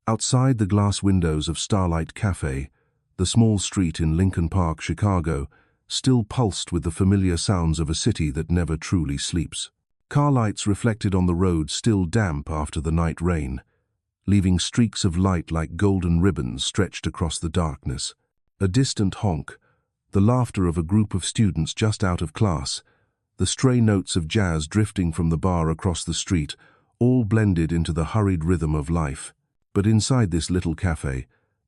Outside the glass windows of Starlight Café, the small street in Lincoln Park, Chicago, still pulsed with the familiar sounds of a city that never truly sleeps. Car lights reflected on the road still damp after the night rain, leaving streaks of light like golden ribbons stretched across the darkness. A distant honk, the laughter of a group of students just out of class, the stray notes of jazz drifting from the bar across the street, all blended into the hurried rhythm of life. But inside this little cafe,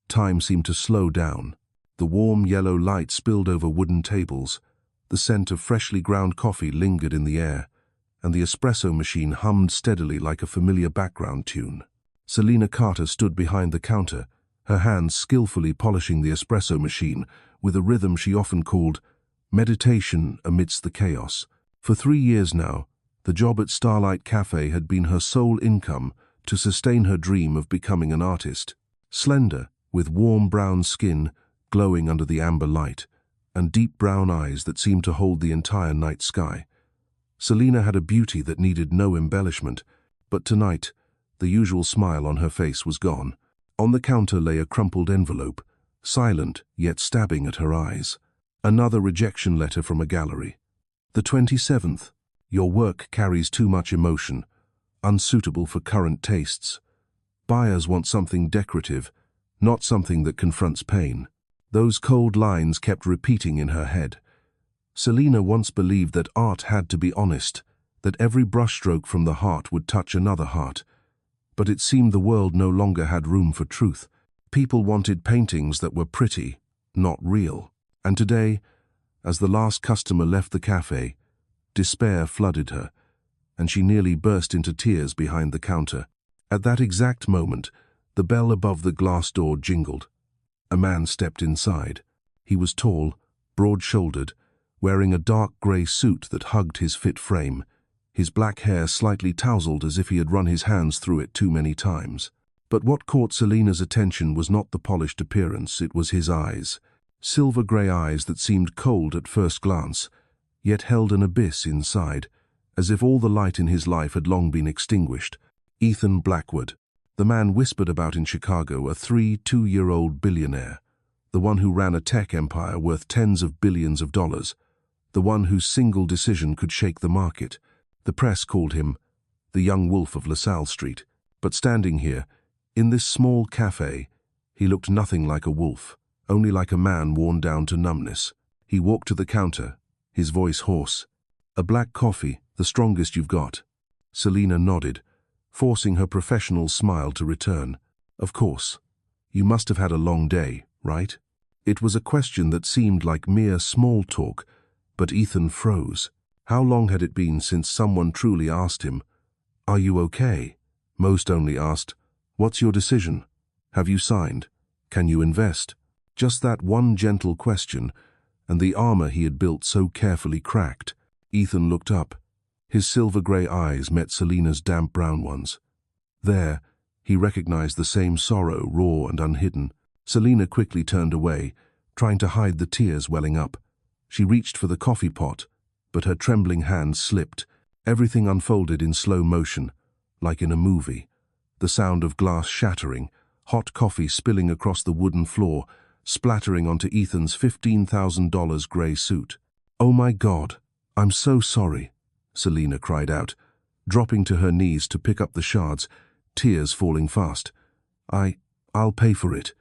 time seemed to slow down. The warm yellow light spilled over wooden tables, the scent of freshly ground coffee lingered in the air, and the espresso machine hummed steadily like a familiar background tune. Selena Carter stood behind the counter, her hands skillfully polishing the espresso machine with a rhythm she often called meditation amidst the chaos. For 3 years now, the job at Starlight Café had been her sole income to sustain her dream of becoming an artist. Slender, with warm brown skin glowing under the amber light, and deep brown eyes that seemed to hold the entire night sky, Selena had a beauty that needed no embellishment, but tonight, the usual smile on her face was gone. On the counter lay a crumpled envelope, silent yet stabbing at her eyes. Another rejection letter from a gallery. The 27th. Your work carries too much emotion, unsuitable for current tastes. Buyers want something decorative, not something that confronts pain. Those cold lines kept repeating in her head. Selena once believed that art had to be honest, that every brushstroke from the heart would touch another heart. But it seemed the world no longer had room for truth. People wanted paintings that were pretty, not real. And today, as the last customer left the cafe, despair flooded her, and she nearly burst into tears behind the counter. At that exact moment, the bell above the glass door jingled. A man stepped inside. He was tall, broad-shouldered, wearing a dark grey suit that hugged his fit frame, his black hair slightly tousled as if he had run his hands through it too many times. But what caught Selena's attention was not the polished appearance, it was his eyes. Silver-grey eyes that seemed cold at first glance, yet held an abyss inside, as if all the light in his life had long been extinguished. Ethan Blackwood, the man whispered about in Chicago, a 2-year-old billionaire, the one who ran a tech empire worth tens of billions of dollars, the one whose single decision could shake the market. The press called him the young wolf of LaSalle Street. But standing here, in this small cafe, he looked nothing like a wolf, only like a man worn down to numbness. He walked to the counter, his voice hoarse. "A black coffee, the strongest you've got." Selena nodded, forcing her professional smile to return. "Of course. You must have had a long day, right?" It was a question that seemed like mere small talk, but Ethan froze. How long had it been since someone truly asked him, "Are you okay?" Most only asked, "What's your decision? Have you signed? Can you invest?" Just that one gentle question, and the armor he had built so carefully cracked. Ethan looked up. His silver-grey eyes met Selena's damp brown ones. There, he recognized the same sorrow, raw and unhidden. Selena quickly turned away, trying to hide the tears welling up. She reached for the coffee pot, but her trembling hand slipped. Everything unfolded in slow motion, like in a movie. The sound of glass shattering, hot coffee spilling across the wooden floor, splattering onto Ethan's $15,000 grey suit. "Oh my God, I'm so sorry," Selena cried out, dropping to her knees to pick up the shards, tears falling fast. I'll pay for it.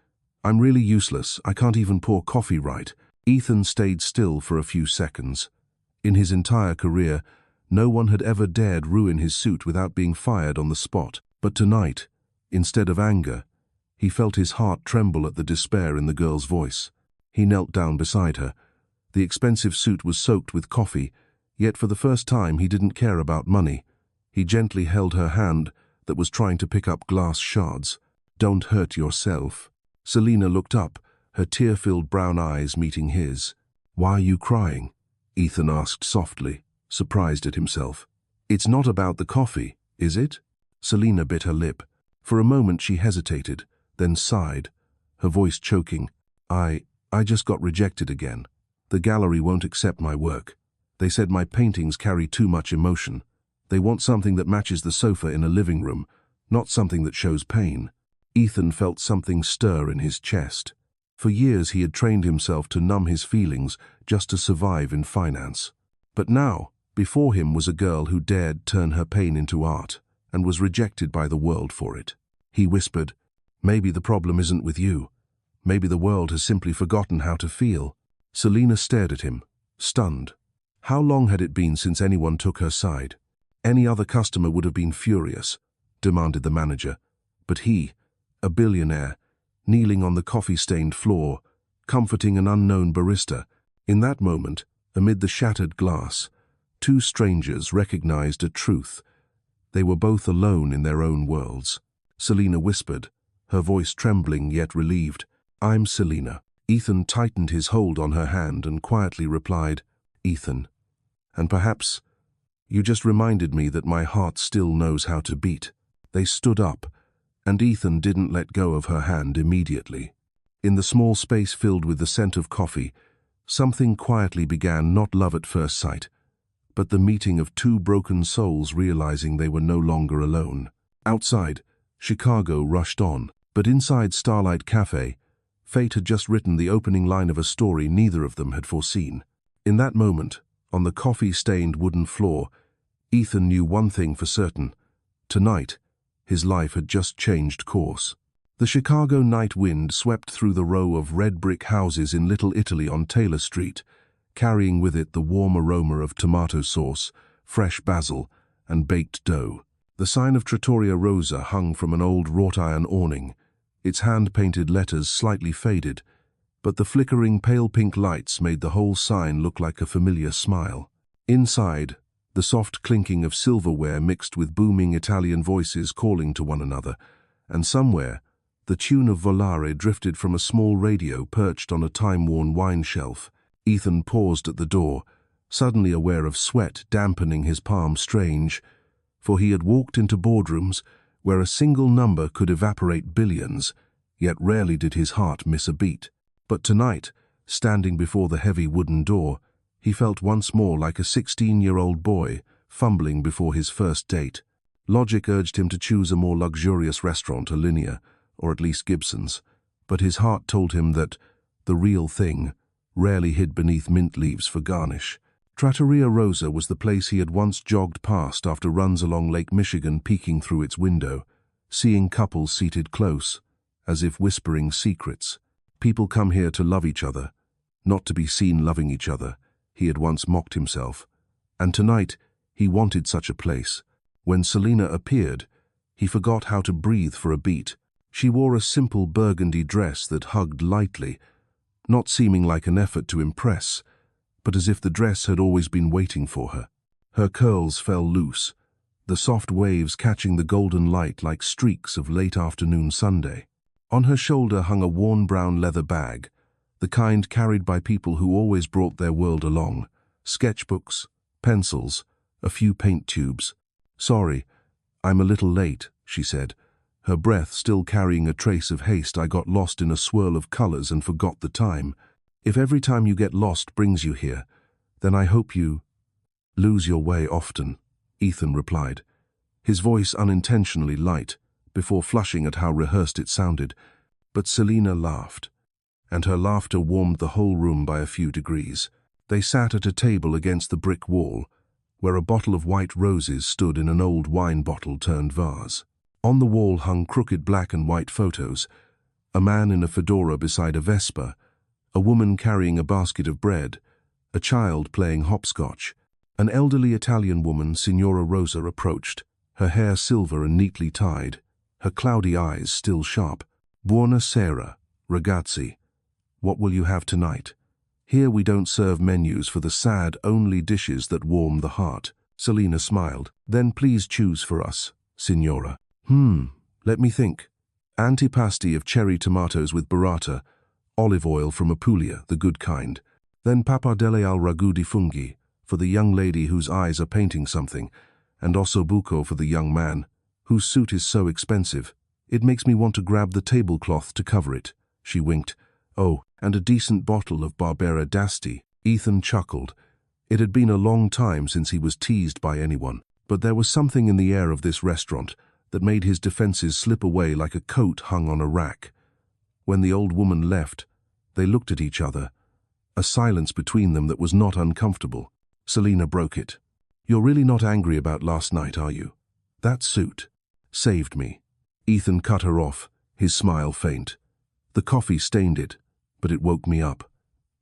I'm really useless, I can't even pour coffee right." Ethan stayed still for a few seconds. In his entire career, no one had ever dared ruin his suit without being fired on the spot. But tonight, instead of anger, he felt his heart tremble at the despair in the girl's voice. He knelt down beside her. The expensive suit was soaked with coffee, yet for the first time he didn't care about money. He gently held her hand that was trying to pick up glass shards. "Don't hurt yourself." Selena looked up, her tear-filled brown eyes meeting his. "Why are you crying?" Ethan asked softly, surprised at himself. "It's not about the coffee, is it?" Selena bit her lip. For a moment she hesitated, then sighed, her voice choking. I just got rejected again. The gallery won't accept my work. They said my paintings carry too much emotion. They want something that matches the sofa in a living room, not something that shows pain." Ethan felt something stir in his chest. For years he had trained himself to numb his feelings just to survive in finance. But now, before him was a girl who dared turn her pain into art and was rejected by the world for it. He whispered, "Maybe the problem isn't with you. Maybe the world has simply forgotten how to feel." Selena stared at him, stunned. How long had it been since anyone took her side? Any other customer would have been furious, demanded the manager. But he, a billionaire, kneeling on the coffee-stained floor, comforting an unknown barista. In that moment, amid the shattered glass, two strangers recognized a truth. They were both alone in their own worlds. Selena whispered, her voice trembling yet relieved, "I'm Selena." Ethan tightened his hold on her hand and quietly replied, "Ethan, and perhaps you just reminded me that my heart still knows how to beat." They stood up, and Ethan didn't let go of her hand immediately. In the small space filled with the scent of coffee, something quietly began, not love at first sight, but the meeting of two broken souls realizing they were no longer alone. Outside, Chicago rushed on, but inside Starlight Café, fate had just written the opening line of a story neither of them had foreseen. In that moment, on the coffee-stained wooden floor, Ethan knew one thing for certain. Tonight, his life had just changed course. The Chicago night wind swept through the row of red brick houses in Little Italy on Taylor Street, carrying with it the warm aroma of tomato sauce, fresh basil, and baked dough. The sign of Trattoria Rosa hung from an old wrought-iron awning, its hand-painted letters slightly faded, but the flickering pale pink lights made the whole sign look like a familiar smile. Inside, the soft clinking of silverware mixed with booming Italian voices calling to one another, and somewhere, the tune of Volare drifted from a small radio perched on a time-worn wine shelf. Ethan paused at the door, suddenly aware of sweat dampening his palm strange, for he had walked into boardrooms where a single number could evaporate billions, yet rarely did his heart miss a beat. But tonight, standing before the heavy wooden door, he felt once more like a 16-year-old boy fumbling before his first date. Logic urged him to choose a more luxurious restaurant, a Linear, or at least Gibson's, but his heart told him that the real thing rarely hid beneath mint leaves for garnish. Trattoria Rosa was the place he had once jogged past after runs along Lake Michigan, peeking through its window, seeing couples seated close, as if whispering secrets. People come here to love each other, not to be seen loving each other, he had once mocked himself. And tonight, he wanted such a place. When Selena appeared, he forgot how to breathe for a beat. She wore a simple burgundy dress that hugged lightly, not seeming like an effort to impress, but as if the dress had always been waiting for her. Her curls fell loose, the soft waves catching the golden light like streaks of late afternoon Sunday. On her shoulder hung a worn brown leather bag, the kind carried by people who always brought their world along. Sketchbooks, pencils, a few paint tubes. "Sorry, I'm a little late," she said, her breath still carrying a trace of haste. "I got lost in a swirl of colors and forgot the time." "If every time you get lost brings you here, then I hope you lose your way often," Ethan replied, his voice unintentionally light, before flushing at how rehearsed it sounded. But Selena laughed, and her laughter warmed the whole room by a few degrees. They sat at a table against the brick wall, where a bottle of white roses stood in an old wine bottle-turned vase. On the wall hung crooked black and white photos, a man in a fedora beside a Vespa, a woman carrying a basket of bread, a child playing hopscotch. An elderly Italian woman, Signora Rosa, approached, her hair silver and neatly tied, her cloudy eyes still sharp. "Buona sera, ragazzi. What will you have tonight? Here we don't serve menus for the sad, only dishes that warm the heart." Selena smiled. "Then please choose for us, Signora." Let me think. Antipasti of cherry tomatoes with burrata, olive oil from Apulia, the good kind. Then pappardelle al ragù di funghi, for the young lady whose eyes are painting something, and ossobuco for the young man, whose suit is so expensive. It makes me want to grab the tablecloth to cover it." She winked. "Oh, and a decent bottle of Barbera d'Asti." Ethan chuckled. It had been a long time since he was teased by anyone, but there was something in the air of this restaurant, that made his defenses slip away like a coat hung on a rack. When the old woman left, they looked at each other, a silence between them that was not uncomfortable. Selena broke it. "You're really not angry about last night, are you? That suit saved me." Ethan cut her off, his smile faint. "The coffee stained it, but it woke me up.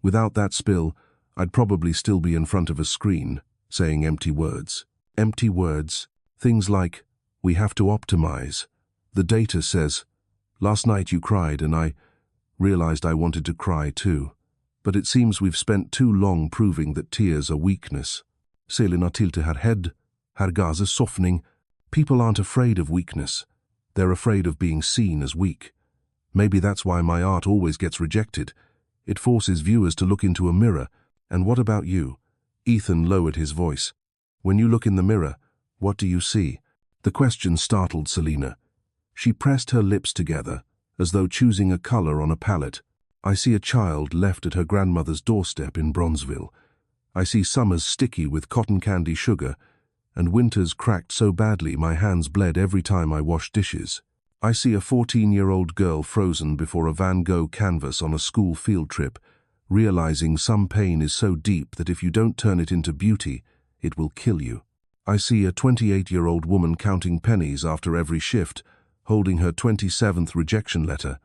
Without that spill, I'd probably still be in front of a screen, saying empty words. Empty words, things like, 'We have to optimize.' The data says, 'Last night you cried and I realized I wanted to cry too.' But it seems we've spent too long proving that tears are weakness." Selena tilte her head, her gaze softening. "People aren't afraid of weakness. They're afraid of being seen as weak. Maybe that's why my art always gets rejected. It forces viewers to look into a mirror. And what about you?" Ethan lowered his voice. "When you look in the mirror, what do you see?" The question startled Selena. She pressed her lips together, as though choosing a color on a palette. "I see a child left at her grandmother's doorstep in Bronzeville. I see summers sticky with cotton candy sugar, and winters cracked so badly my hands bled every time I washed dishes. I see a 14-year-old girl frozen before a Van Gogh canvas on a school field trip, realizing some pain is so deep that if you don't turn it into beauty, it will kill you. I see a 28-year-old woman counting pennies after every shift, holding her 27th rejection letter,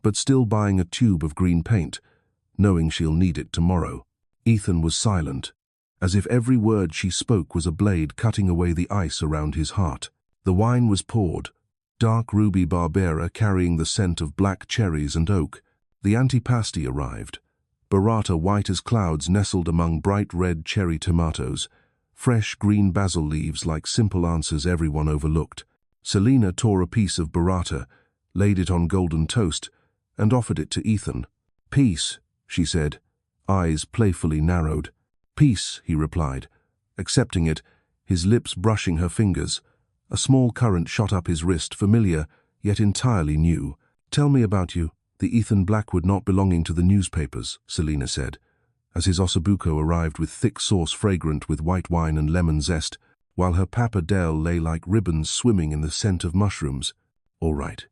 but still buying a tube of green paint, knowing she'll need it tomorrow." Ethan was silent, as if every word she spoke was a blade cutting away the ice around his heart. The wine was poured, dark ruby Barbera carrying the scent of black cherries and oak. The antipasti arrived, burrata white as clouds nestled among bright red cherry tomatoes, fresh green basil leaves like simple answers everyone overlooked. Selena tore a piece of burrata, laid it on golden toast, and offered it to Ethan. "Peace," she said, eyes playfully narrowed. "Peace," he replied, accepting it, his lips brushing her fingers. A small current shot up his wrist, familiar, yet entirely new. "Tell me about you." "The Ethan Blackwood not belonging to the newspapers," Selena said, as his ossobuco arrived with thick sauce fragrant with white wine and lemon zest, while her pappardelle lay like ribbons swimming in the scent of mushrooms. "All right."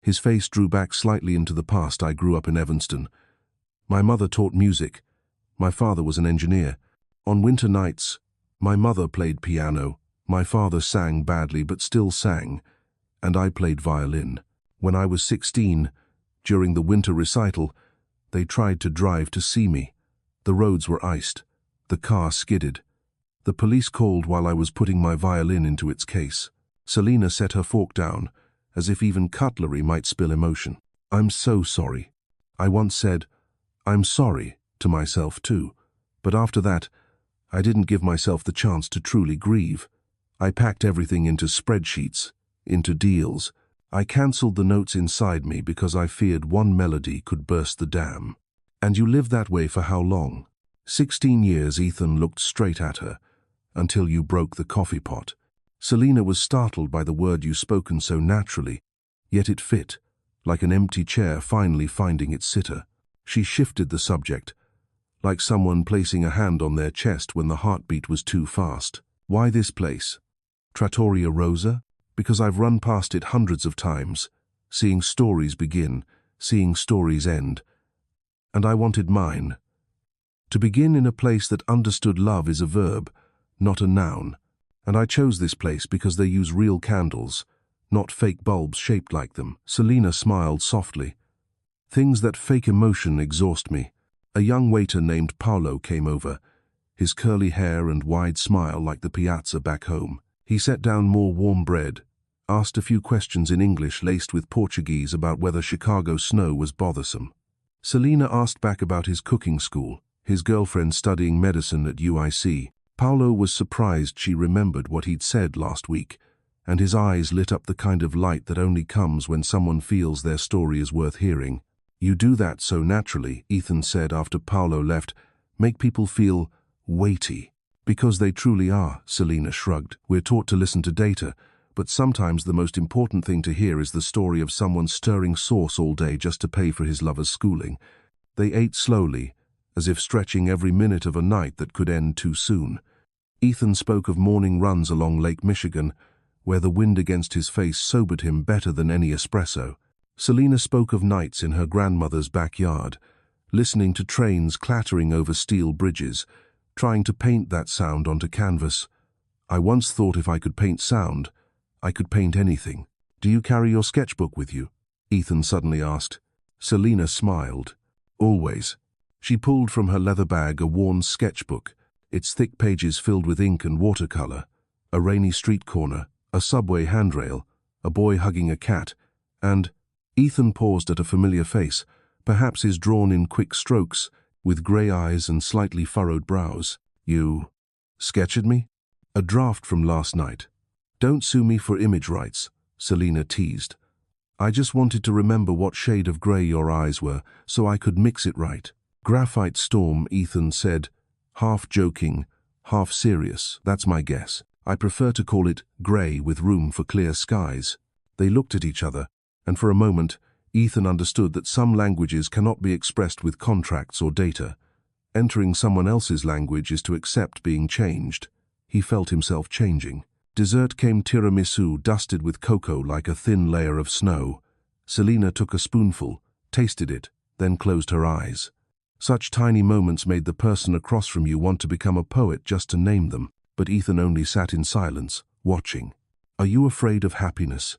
His face drew back slightly into the past. "I grew up in Evanston. My mother taught music. My father was an engineer. On winter nights, my mother played piano. My father sang badly but still sang, and I played violin. When I was 16, during the winter recital, they tried to drive to see me. The roads were iced. The car skidded. The police called while I was putting my violin into its case." Selena set her fork down, as if even cutlery might spill emotion. "I'm so sorry. I once said, 'I'm sorry,' to myself too. But after that, I didn't give myself the chance to truly grieve. I packed everything into spreadsheets, into deals. I cancelled the notes inside me because I feared one melody could burst the dam." "And you lived that way for how long?" 16 years, Ethan looked straight at her. "Until you broke the coffee pot." Selena was startled by the word you spoken so naturally, yet it fit, like an empty chair finally finding its sitter. She shifted the subject, like someone placing a hand on their chest when the heartbeat was too fast. "Why this place? Trattoria Rosa? Because I've run past it hundreds of times, seeing stories begin, seeing stories end. And I wanted mine. To begin in a place that understood love is a verb, not a noun. And I chose this place because they use real candles, not fake bulbs shaped like them." Selena smiled softly. "Things that fake emotion exhaust me." A young waiter named Paolo came over, his curly hair and wide smile like the piazza back home. He set down more warm bread, asked a few questions in English laced with Portuguese about whether Chicago snow was bothersome. Selena asked back about his cooking school, his girlfriend studying medicine at UIC. Paolo was surprised she remembered what he'd said last week, and his eyes lit up the kind of light that only comes when someone feels their story is worth hearing. "You do that so naturally," Ethan said after Paolo left. "Make people feel weighty." "Because they truly are," Selena shrugged. "We're taught to listen to data, but sometimes the most important thing to hear is the story of someone stirring sauce all day just to pay for his lover's schooling. They ate slowly, as if stretching every minute of a night that could end too soon." Ethan spoke of morning runs along Lake Michigan, where the wind against his face sobered him better than any espresso. Selena spoke of nights in her grandmother's backyard, listening to trains clattering over steel bridges, trying to paint that sound onto canvas. I once thought if I could paint sound, I could paint anything. Do you carry your sketchbook with you? Ethan suddenly asked. Selena smiled. Always. She pulled from her leather bag a worn sketchbook, its thick pages filled with ink and watercolor, a rainy street corner, a subway handrail, a boy hugging a cat, and Ethan paused at a familiar face, perhaps his drawn in quick strokes, with grey eyes and slightly furrowed brows. You sketched me? A draft from last night. Don't sue me for image rights, Selena teased. I just wanted to remember what shade of grey your eyes were, so I could mix it right. Graphite storm, Ethan said, half joking, half serious. That's my guess. I prefer to call it grey with room for clear skies. They looked at each other, and for a moment, Ethan understood that some languages cannot be expressed with contracts or data. Entering someone else's language is to accept being changed. He felt himself changing. Dessert came tiramisu dusted with cocoa like a thin layer of snow. Selena took a spoonful, tasted it, then closed her eyes. Such tiny moments made the person across from you want to become a poet just to name them, but Ethan only sat in silence, watching. Are you afraid of happiness?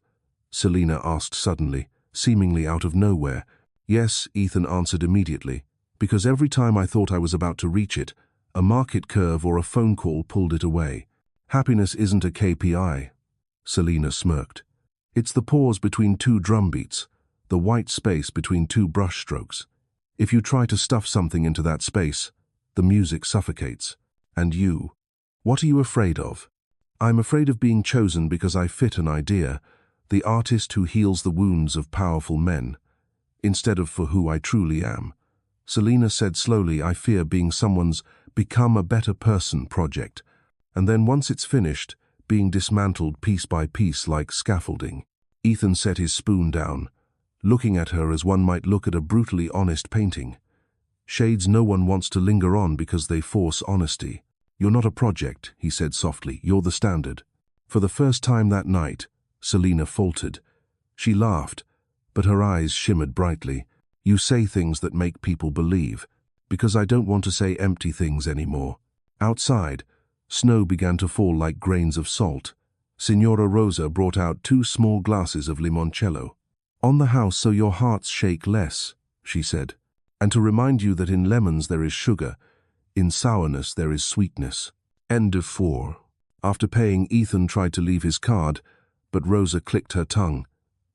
Selena asked suddenly, seemingly out of nowhere. Yes, Ethan answered immediately, because every time I thought I was about to reach it, a market curve or a phone call pulled it away. Happiness isn't a KPI. Selena smirked. It's the pause between two drum beats, the white space between two brushstrokes. If you try to stuff something into that space, the music suffocates. And you? What are you afraid of? I'm afraid of being chosen because I fit an idea, the artist who heals the wounds of powerful men, instead of for who I truly am. Selena said slowly, I fear being someone's become a better person project, and then once it's finished, being dismantled piece by piece like scaffolding. Ethan set his spoon down, looking at her as one might look at a brutally honest painting. Shades no one wants to linger on because they force honesty. You're not a project, he said softly, you're the standard. For the first time that night, Selena faltered. She laughed, but her eyes shimmered brightly. You say things that make people believe, because I don't want to say empty things anymore. Outside, snow began to fall like grains of salt. Signora Rosa brought out 2 small glasses of limoncello. On the house so your hearts shake less, she said, and to remind you that in lemons there is sugar, in sourness there is sweetness. End of 4. After paying, Ethan tried to leave his card, but Rosa clicked her tongue.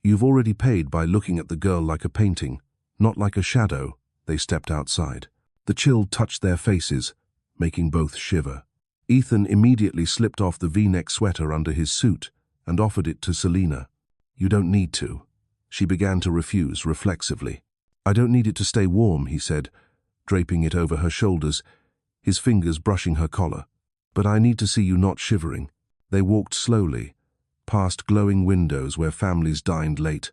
You've already paid by looking at the girl like a painting, not like a shadow. They stepped outside. The chill touched their faces, making both shiver. Ethan immediately slipped off the V-neck sweater under his suit and offered it to Selena. You don't need to. She began to refuse reflexively. I don't need it to stay warm, he said, draping it over her shoulders, his fingers brushing her collar. But I need to see you not shivering. They walked slowly, past glowing windows where families dined late,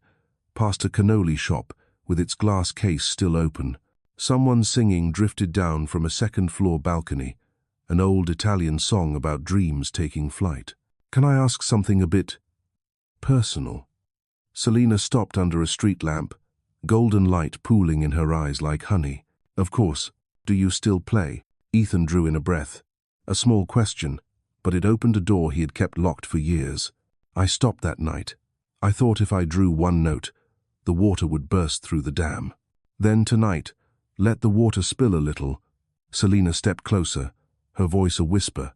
past a cannoli shop with its glass case still open. Someone singing drifted down from a second-floor balcony, an old Italian song about dreams taking flight. Can I ask something a bit personal? Selena stopped under a street lamp, golden light pooling in her eyes like honey. Of course. Do you still play? Ethan drew in a breath. A small question, but it opened a door he had kept locked for years. I stopped that night. I thought if I drew one note, the water would burst through the dam. Then tonight, let the water spill a little. Selena stepped closer, her voice a whisper.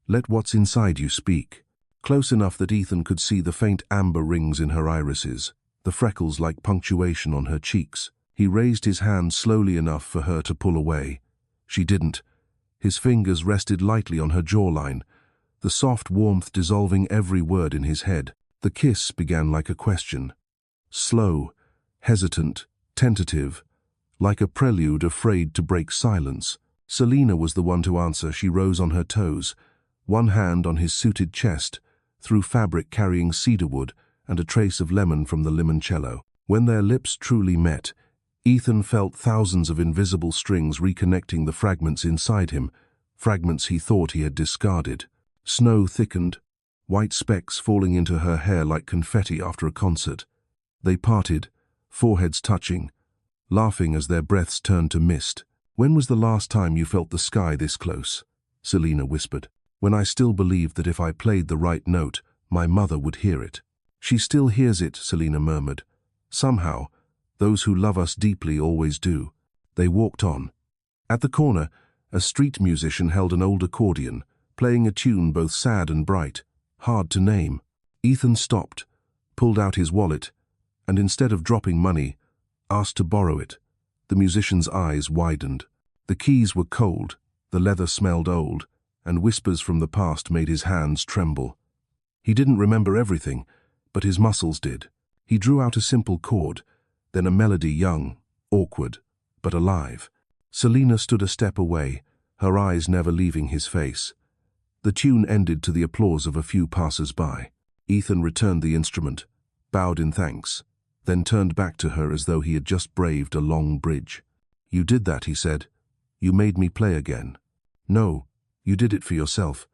Let what's inside you speak. Close enough that Ethan could see the faint amber rings in her irises, the freckles like punctuation on her cheeks. He raised his hand slowly enough for her to pull away. She didn't. His fingers rested lightly on her jawline, the soft warmth dissolving every word in his head. The kiss began like a question. Slow, hesitant, tentative, like a prelude afraid to break silence. Selena was the one to answer. She rose on her toes, one hand on his suited chest, through fabric carrying cedarwood and a trace of lemon from the limoncello. When their lips truly met, Ethan felt thousands of invisible strings reconnecting the fragments inside him, fragments he thought he had discarded. Snow thickened, white specks falling into her hair like confetti after a concert. They parted, foreheads touching, laughing as their breaths turned to mist. "When was the last time you felt the sky this close?" Selena whispered. "When I still believed that if I played the right note, my mother would hear it." "She still hears it," Selena murmured. "Somehow, those who love us deeply always do." They walked on. At the corner, a street musician held an old accordion, playing a tune both sad and bright, hard to name. Ethan stopped, pulled out his wallet, and instead of dropping money, asked to borrow it. The musician's eyes widened. The keys were cold, the leather smelled old, and whispers from the past made his hands tremble. He didn't remember everything, but his muscles did. He drew out a simple chord, then a melody young, awkward, but alive. Selena stood a step away, her eyes never leaving his face. The tune ended to the applause of a few passers-by. Ethan returned the instrument, bowed in thanks, then turned back to her as though he had just braved a long bridge. "You did that," he said. "You made me play again." "No, you did it for yourself.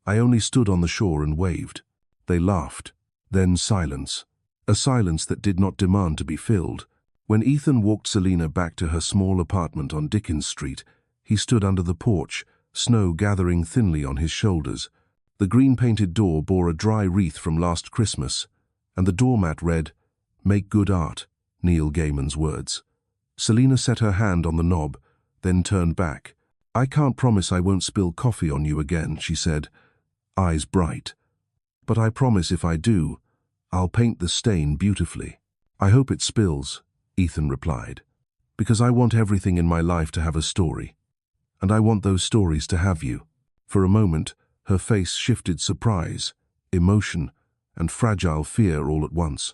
I only stood on the shore and waved." They laughed. Then silence. A silence that did not demand to be filled. When Ethan walked Selena back to her small apartment on Dickens Street, he stood under the porch, snow gathering thinly on his shoulders. The green-painted door bore a dry wreath from last Christmas, and the doormat read, "Make good art," Neil Gaiman's words. Selena set her hand on the knob, then turned back. "I can't promise I won't spill coffee on you again," she said, eyes bright. "But I promise if I do, I'll paint the stain beautifully." "I hope it spills," Ethan replied, "because I want everything in my life to have a story. And I want those stories to have you." For a moment, her face shifted surprise, emotion, and fragile fear all at once.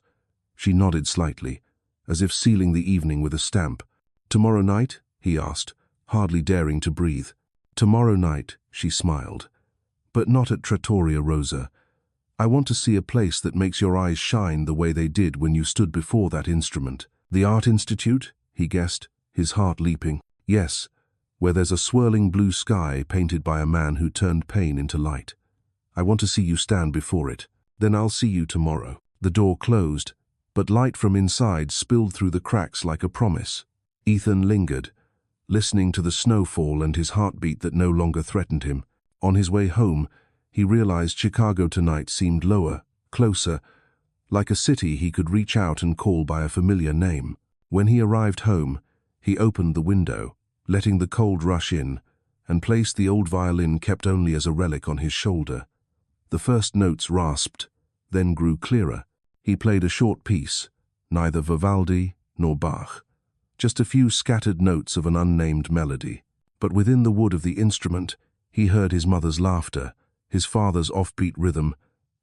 She nodded slightly, as if sealing the evening with a stamp. "Tomorrow night?" he asked, hardly daring to breathe. "Tomorrow night," she smiled. "But not at Trattoria Rosa. I want to see a place that makes your eyes shine the way they did when you stood before that instrument." "The Art Institute?" he guessed, his heart leaping. "Yes, where there's a swirling blue sky painted by a man who turned pain into light. I want to see you stand before it. Then I'll see you tomorrow." The door closed, but light from inside spilled through the cracks like a promise. Ethan lingered, listening to the snowfall and his heartbeat that no longer threatened him. On his way home, he realized Chicago tonight seemed lower, closer, like a city he could reach out and call by a familiar name. When he arrived home, he opened the window, letting the cold rush in, and placed the old violin kept only as a relic on his shoulder. The first notes rasped, then grew clearer. He played a short piece, neither Vivaldi nor Bach, just a few scattered notes of an unnamed melody. But within the wood of the instrument, he heard his mother's laughter, his father's offbeat rhythm,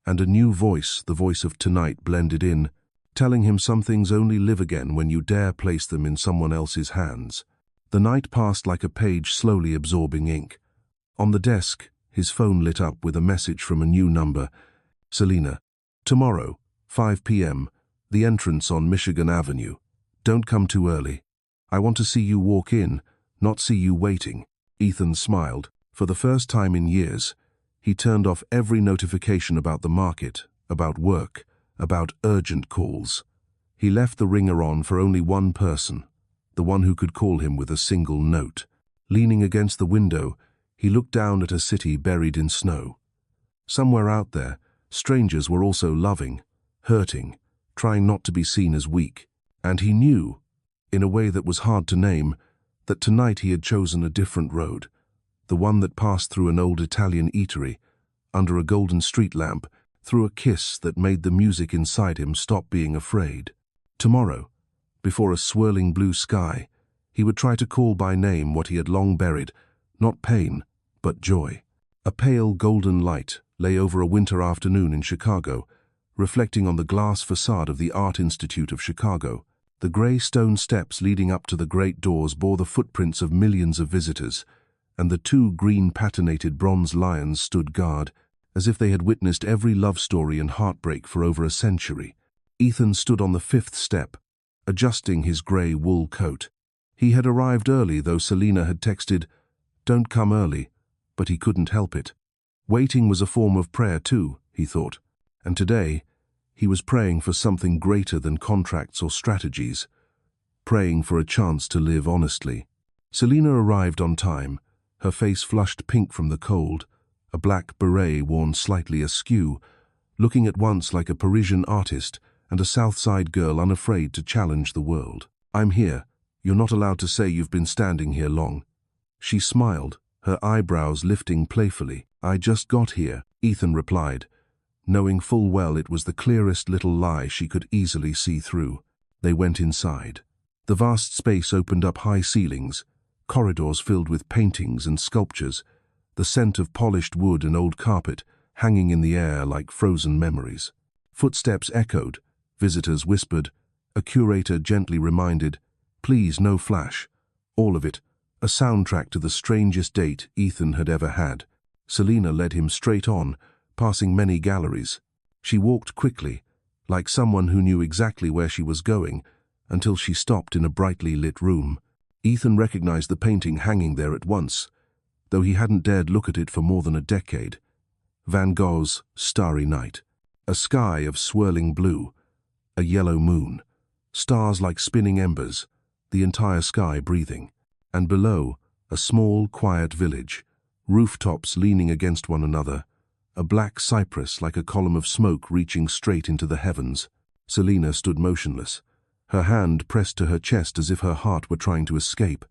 and a new voice, the voice of tonight, blended in, telling him some things only live again when you dare place them in someone else's hands. The night passed like a page slowly absorbing ink. On the desk, his phone lit up with a message from a new number. "Selena, tomorrow, 5 p.m., the entrance on Michigan Avenue. Don't come too early. I want to see you walk in, not see you waiting." Ethan smiled. For the first time in years, he turned off every notification about the market, about work, about urgent calls. He left the ringer on for only one person, the one who could call him with a single note. Leaning against the window, he looked down at a city buried in snow. Somewhere out there, strangers were also loving, hurting, trying not to be seen as weak. And he knew, in a way that was hard to name, that tonight he had chosen a different road, the one that passed through an old Italian eatery, under a golden street lamp, through a kiss that made the music inside him stop being afraid. Tomorrow, before a swirling blue sky, he would try to call by name what he had long buried, not pain, but joy. A pale golden light lay over a winter afternoon in Chicago, reflecting on the glass facade of the Art Institute of Chicago. The gray stone steps leading up to the great doors bore the footprints of millions of visitors, and the two green patinated bronze lions stood guard, as if they had witnessed every love story and heartbreak for over a century. Ethan stood on the fifth step, adjusting his gray wool coat. He had arrived early, though Selena had texted, "Don't come early," but he couldn't help it. Waiting was a form of prayer too, he thought. And today, he was praying for something greater than contracts or strategies, praying for a chance to live honestly. Selena arrived on time, her face flushed pink from the cold, a black beret worn slightly askew, looking at once like a Parisian artist and a South Side girl unafraid to challenge the world. "I'm here. You're not allowed to say you've been standing here long." She smiled, her eyebrows lifting playfully. "I just got here," Ethan replied, knowing full well it was the clearest little lie she could easily see through. They went inside. The vast space opened up high ceilings, corridors filled with paintings and sculptures, the scent of polished wood and old carpet hanging in the air like frozen memories. Footsteps echoed, visitors whispered, a curator gently reminded, "Please, no flash." All of it, a soundtrack to the strangest date Ethan had ever had. Selena led him straight on, passing many galleries. She walked quickly, like someone who knew exactly where she was going, until she stopped in a brightly lit room. Ethan recognized the painting hanging there at once, though he hadn't dared look at it for more than a decade. Van Gogh's Starry Night. A sky of swirling blue, a yellow moon, stars like spinning embers, the entire sky breathing. And below, a small, quiet village, rooftops leaning against one another, a black cypress like a column of smoke reaching straight into the heavens. Selena stood motionless, her hand pressed to her chest as if her heart were trying to escape.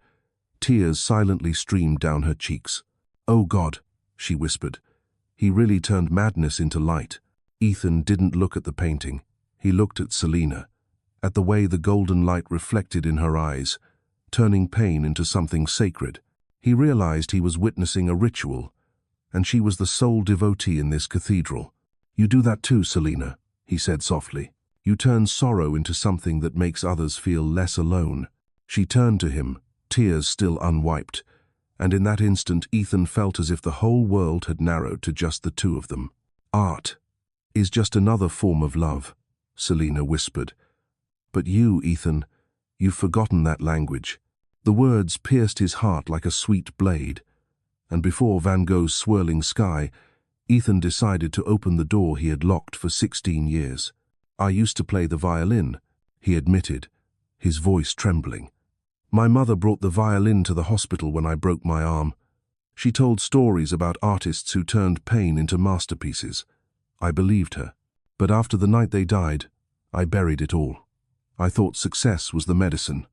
Tears silently streamed down her cheeks. "Oh God," she whispered. He really turned madness into light. Ethan didn't look at the painting. He looked at Selena, at the way the golden light reflected in her eyes, turning pain into something sacred. He realized he was witnessing a ritual, and she was the sole devotee in this cathedral. "You do that too, Selena," he said softly. "You turn sorrow into something that makes others feel less alone." She turned to him, tears still unwiped, and in that instant Ethan felt as if the whole world had narrowed to just the two of them. "Art is just another form of love," Selena whispered. "But you, Ethan, you've forgotten that language." The words pierced his heart like a sweet blade, and before Van Gogh's swirling sky, Ethan decided to open the door he had locked for 16 years. "I used to play the violin," he admitted, his voice trembling. "My mother brought the violin to the hospital when I broke my arm. She told stories about artists who turned pain into masterpieces. I believed her. But after the night they died, I buried it all. I thought success was the medicine.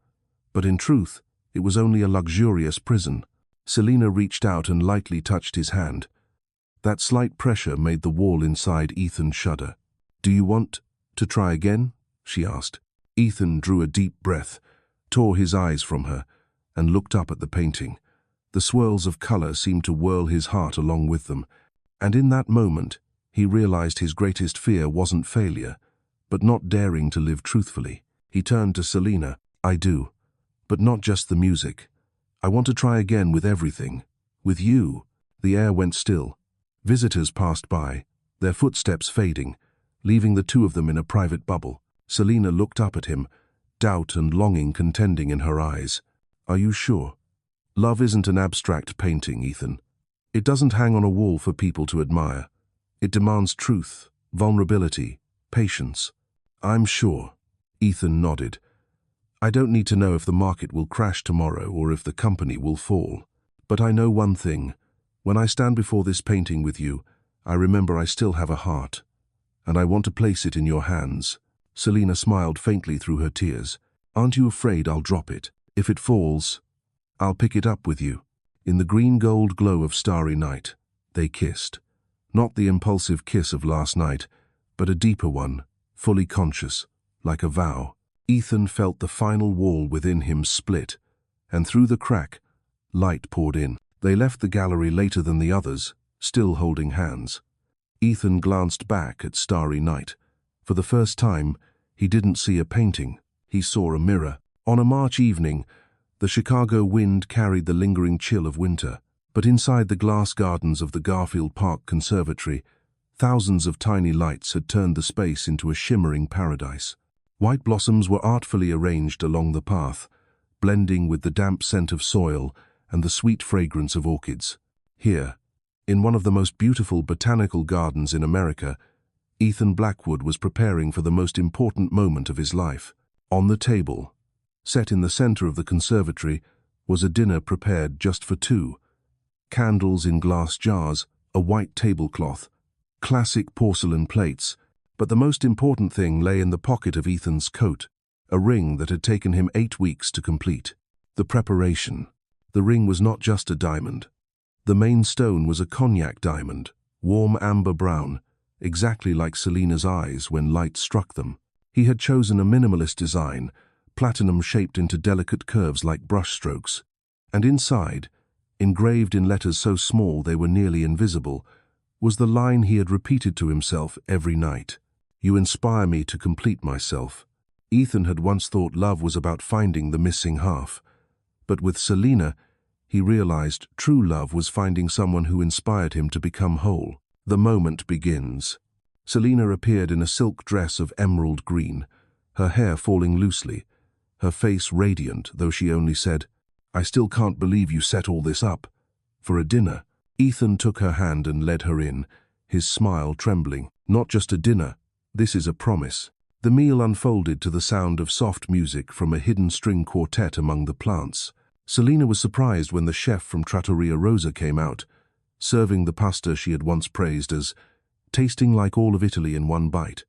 But in truth, it was only a luxurious prison." Selena reached out and lightly touched his hand. That slight pressure made the wall inside Ethan shudder. "Do you want to try again?" she asked. Ethan drew a deep breath, tore his eyes from her, and looked up at the painting. The swirls of color seemed to whirl his heart along with them, and in that moment, he realized his greatest fear wasn't failure, but not daring to live truthfully. He turned to Selena. "I do, but not just the music. I want to try again with everything. With you." The air went still. Visitors passed by, their footsteps fading, leaving the two of them in a private bubble. Selena looked up at him, doubt and longing contending in her eyes. "Are you sure? Love isn't an abstract painting, Ethan. It doesn't hang on a wall for people to admire. It demands truth, vulnerability, patience." "I'm sure." Ethan nodded. "I don't need to know if the market will crash tomorrow or if the company will fall. But I know one thing. When I stand before this painting with you, I remember I still have a heart, and I want to place it in your hands." Selena smiled faintly through her tears. "Aren't you afraid I'll drop it? If it falls, I'll pick it up with you." In the green-gold glow of Starry Night, they kissed. Not the impulsive kiss of last night, but a deeper one, fully conscious, like a vow. Ethan felt the final wall within him split, and through the crack, light poured in. They left the gallery later than the others, still holding hands. Ethan glanced back at Starry Night. For the first time, he didn't see a painting. He saw a mirror. On a March evening, the Chicago wind carried the lingering chill of winter, but inside the glass gardens of the Garfield Park Conservatory, thousands of tiny lights had turned the space into a shimmering paradise. White blossoms were artfully arranged along the path, blending with the damp scent of soil and the sweet fragrance of orchids. Here, In one of the most beautiful botanical gardens in America, Ethan Blackwood was preparing for the most important moment of his life. On the table, set in the center of the conservatory, was a dinner prepared just for two. Candles in glass jars, a white tablecloth, classic porcelain plates, but the most important thing lay in the pocket of Ethan's coat, a ring that had taken him 8 weeks to complete. The preparation. The ring was not just a diamond. The main stone was a cognac diamond, warm amber brown, exactly like Selena's eyes when light struck them. He had chosen a minimalist design, platinum shaped into delicate curves like brushstrokes. And inside, engraved in letters so small they were nearly invisible, was the line he had repeated to himself every night. "You inspire me to complete myself." Ethan had once thought love was about finding the missing half. But with Selena, he realized true love was finding someone who inspired him to become whole. The moment begins. Selena appeared in a silk dress of emerald green, her hair falling loosely, her face radiant, though she only said, "I still can't believe you set all this up. For a dinner." Ethan took her hand and led her in, his smile trembling. "Not just a dinner, this is a promise." The meal unfolded to the sound of soft music from a hidden string quartet among the plants. Selena was surprised when the chef from Trattoria Rosa came out, serving the pasta she had once praised as tasting like all of Italy in one bite.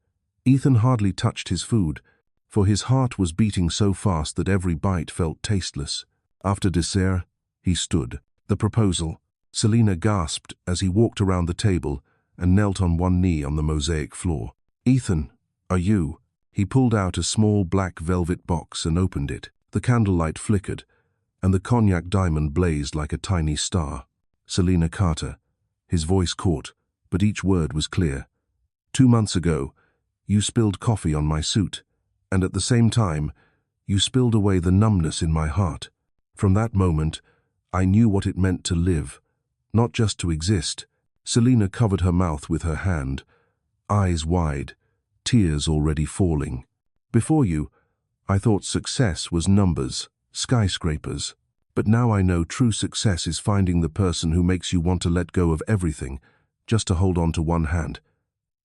Ethan hardly touched his food, for his heart was beating so fast that every bite felt tasteless. After dessert, he stood. The proposal. Selena gasped as he walked around the table and knelt on one knee on the mosaic floor. "Ethan, are you?" He pulled out a small black velvet box and opened it. The candlelight flickered, and the cognac diamond blazed like a tiny star. "Selena Carter." His voice caught, but each word was clear. "2 months ago, you spilled coffee on my suit, and at the same time, you spilled away the numbness in my heart. From that moment, I knew what it meant to live, not just to exist." Selena covered her mouth with her hand, eyes wide, tears already falling. "Before you, I thought success was numbers, skyscrapers. But now I know true success is finding the person who makes you want to let go of everything, just to hold on to one hand.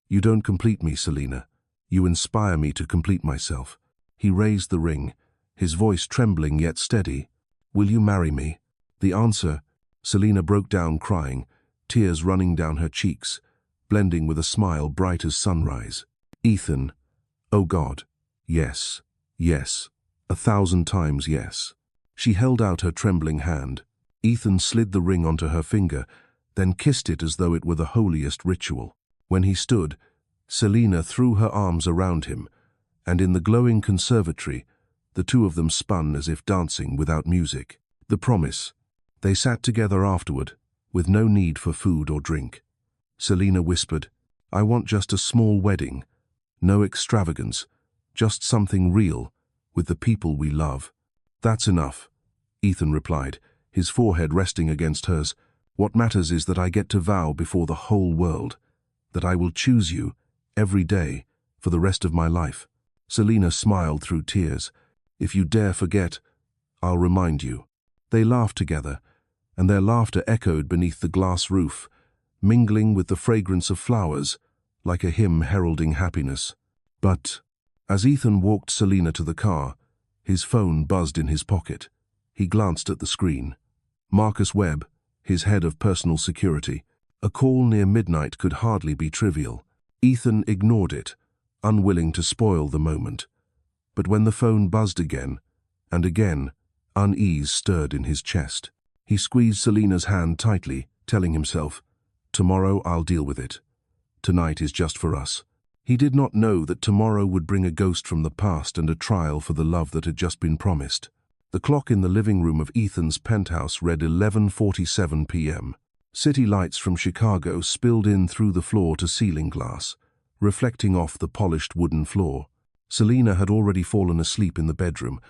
You don't complete me, Selena. You inspire me to complete myself." He raised the ring, his voice trembling yet steady. "Will you marry me?" The answer. Selena broke down crying, tears running down her cheeks, blending with a smile bright as sunrise. "Ethan, oh God, yes, yes, 1,000 times yes." She held out her trembling hand. Ethan slid the ring onto her finger, then kissed it as though it were the holiest ritual. When he stood, Selena threw her arms around him, and in the glowing conservatory, the two of them spun as if dancing without music. The promise. They sat together afterward, with no need for food or drink. Selena whispered, "I want just a small wedding. No extravagance, just something real, with the people we love." "That's enough," Ethan replied, his forehead resting against hers. "What matters is that I get to vow before the whole world, that I will choose you, every day, for the rest of my life." Selena smiled through tears. "If you dare forget, I'll remind you." They laughed together, and their laughter echoed beneath the glass roof, mingling with the fragrance of flowers, like a hymn heralding happiness. But, as Ethan walked Selena to the car, his phone buzzed in his pocket. He glanced at the screen. Marcus Webb, his head of personal security. A call near midnight could hardly be trivial. Ethan ignored it, unwilling to spoil the moment. But when the phone buzzed again, and again, unease stirred in his chest. He squeezed Selena's hand tightly, telling himself, "Tomorrow I'll deal with it. Tonight is just for us." He did not know that tomorrow would bring a ghost from the past and a trial for the love that had just been promised. The clock in the living room of Ethan's penthouse read 11:47 p.m. City lights from Chicago spilled in through the floor-to-ceiling glass, reflecting off the polished wooden floor. Selena had already fallen asleep in the bedroom,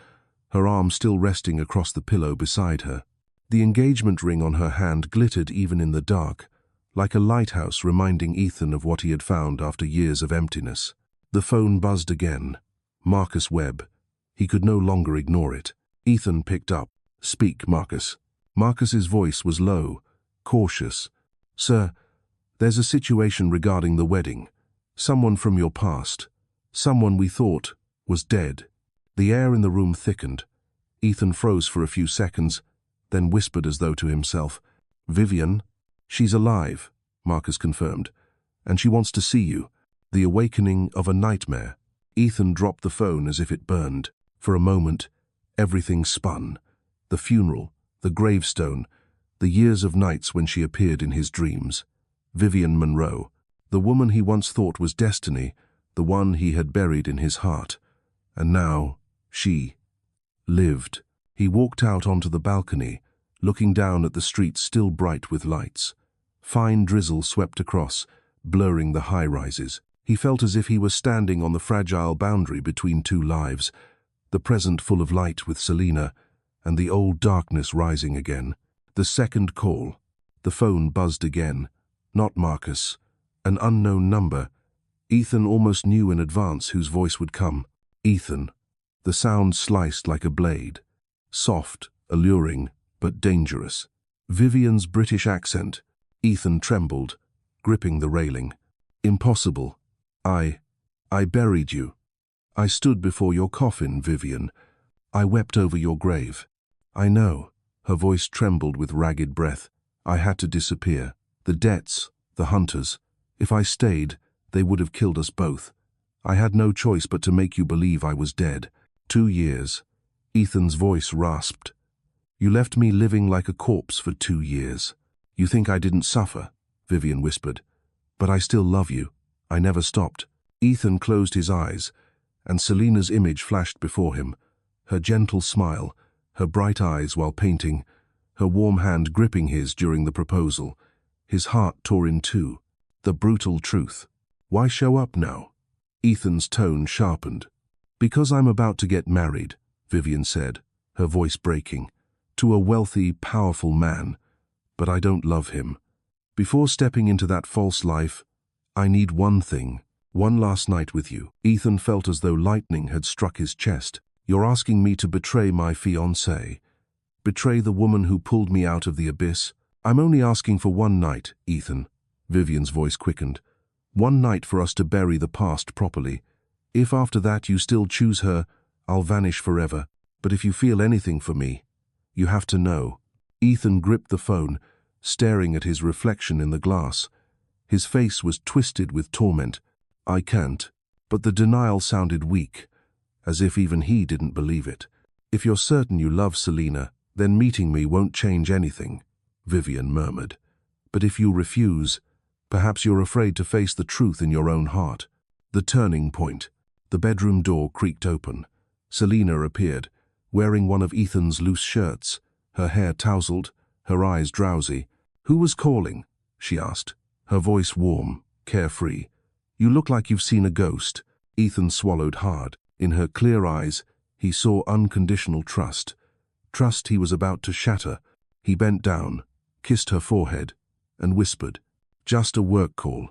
her arm still resting across the pillow beside her. The engagement ring on her hand glittered even in the dark, like a lighthouse reminding Ethan of what he had found after years of emptiness. The phone buzzed again. Marcus Webb. He could no longer ignore it. Ethan picked up. "Speak, Marcus." Marcus's voice was low, cautious, "Sir, there's a situation regarding the wedding. Someone from your past. Someone we thought was dead." The air in the room thickened. Ethan froze for a few seconds, then whispered as though to himself, "Vivian, she's alive," Marcus confirmed, "and she wants to see you." The awakening of a nightmare. Ethan dropped the phone as if it burned. For a moment, everything spun. The funeral, the gravestone, the years of nights when she appeared in his dreams. Vivian Monroe, the woman he once thought was destiny, the one he had buried in his heart. And now, she lived. He walked out onto the balcony, looking down at the street still bright with lights. Fine drizzle swept across, blurring the high-rises. He felt as if he were standing on the fragile boundary between two lives, the present full of light with Selena, and the old darkness rising again. The second call. The phone buzzed again. Not Marcus. An unknown number. Ethan almost knew in advance whose voice would come. Ethan. The sound sliced like a blade. Soft, alluring, but dangerous. Vivian's British accent. Ethan trembled, gripping the railing. "Impossible. I buried you. I stood before your coffin, Vivian. I wept over your grave." "I know." Her voice trembled with ragged breath. "I had to disappear. The debts, the hunters. If I stayed, they would have killed us both. I had no choice but to make you believe I was dead. 2 years. Ethan's voice rasped. "You left me living like a corpse for 2 years. You think I didn't suffer," Vivian whispered. "But I still love you. I never stopped." Ethan closed his eyes, and Selena's image flashed before him. Her gentle smile, her bright eyes while painting, her warm hand gripping his during the proposal. His heart tore in two. The brutal truth. "Why show up now?" Ethan's tone sharpened. "Because I'm about to get married," Vivian said, her voice breaking, "to a wealthy, powerful man. But I don't love him. Before stepping into that false life, I need one thing. One last night with you." Ethan felt as though lightning had struck his chest. "You're asking me to betray my fiancée? Betray the woman who pulled me out of the abyss? I'm only asking for one night, Ethan." Vivian's voice quickened. "One night for us to bury the past properly. If after that you still choose her, I'll vanish forever. But if you feel anything for me, you have to know." Ethan gripped the phone, staring at his reflection in the glass. His face was twisted with torment. "I can't." But the denial sounded weak, as if even he didn't believe it. "If you're certain you love Selena, then meeting me won't change anything," Vivian murmured. "But if you refuse, perhaps you're afraid to face the truth in your own heart." The turning point. The bedroom door creaked open. Selena appeared, wearing one of Ethan's loose shirts, her hair tousled, her eyes drowsy. "Who was calling?" she asked, her voice warm, carefree. "You look like you've seen a ghost." Ethan swallowed hard. In her clear eyes, he saw unconditional trust. Trust he was about to shatter. He bent down, kissed her forehead, and whispered, "Just a work call.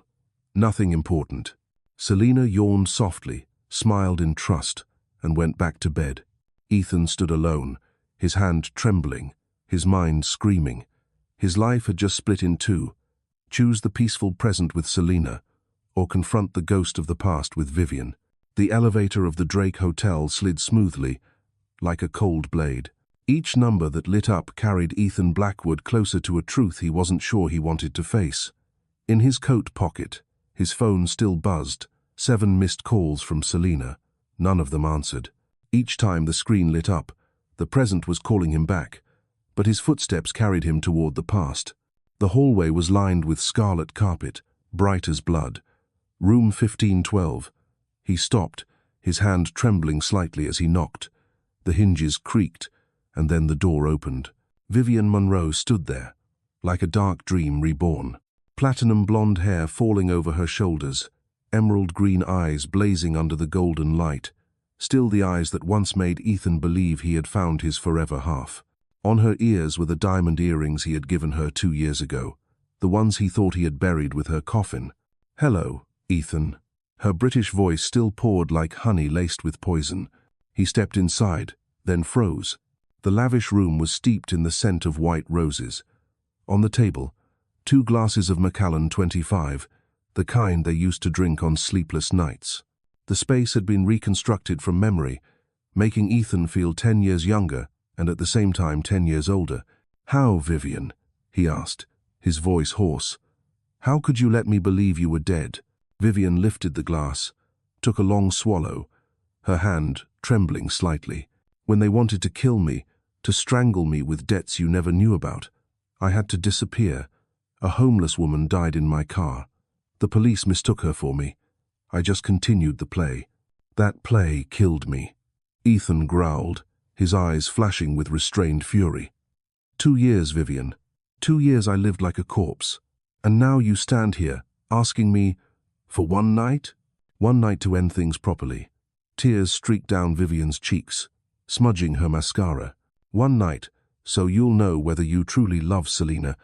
Nothing important." Selena yawned softly, smiled in trust, and went back to bed. Ethan stood alone, his hand trembling, his mind screaming. His life had just split in two. Choose the peaceful present with Selena, or confront the ghost of the past with Vivian. The elevator of the Drake Hotel slid smoothly, like a cold blade. Each number that lit up carried Ethan Blackwood closer to a truth he wasn't sure he wanted to face. In his coat pocket, his phone still buzzed, 7 missed calls from Selena. None of them answered. Each time the screen lit up, the present was calling him back, but his footsteps carried him toward the past. The hallway was lined with scarlet carpet, bright as blood. Room 1512. He stopped, his hand trembling slightly as he knocked. The hinges creaked, and then the door opened. Vivian Monroe stood there, like a dark dream reborn. Platinum blonde hair falling over her shoulders, emerald green eyes blazing under the golden light, still the eyes that once made Ethan believe he had found his forever half. On her ears were the diamond earrings he had given her 2 years ago, the ones he thought he had buried with her coffin. "Hello, Ethan." Her British voice still poured like honey laced with poison. He stepped inside, then froze. The lavish room was steeped in the scent of white roses. On the table, 2 glasses of Macallan 25, the kind they used to drink on sleepless nights. The space had been reconstructed from memory, making Ethan feel 10 years younger and at the same time 10 years older. "How, Vivian?" he asked, his voice hoarse. "How could you let me believe you were dead?" Vivian lifted the glass, took a long swallow, her hand trembling slightly. "When they wanted to kill me, to strangle me with debts you never knew about, I had to disappear. A homeless woman died in my car. The police mistook her for me. I just continued the play. That play killed me." Ethan growled, his eyes flashing with restrained fury. 2 years, Vivian. 2 years I lived like a corpse. And now you stand here, asking me, for one night? One night to end things properly. Tears streaked down Vivian's cheeks, smudging her mascara. One night, so you'll know whether you truly love Selena,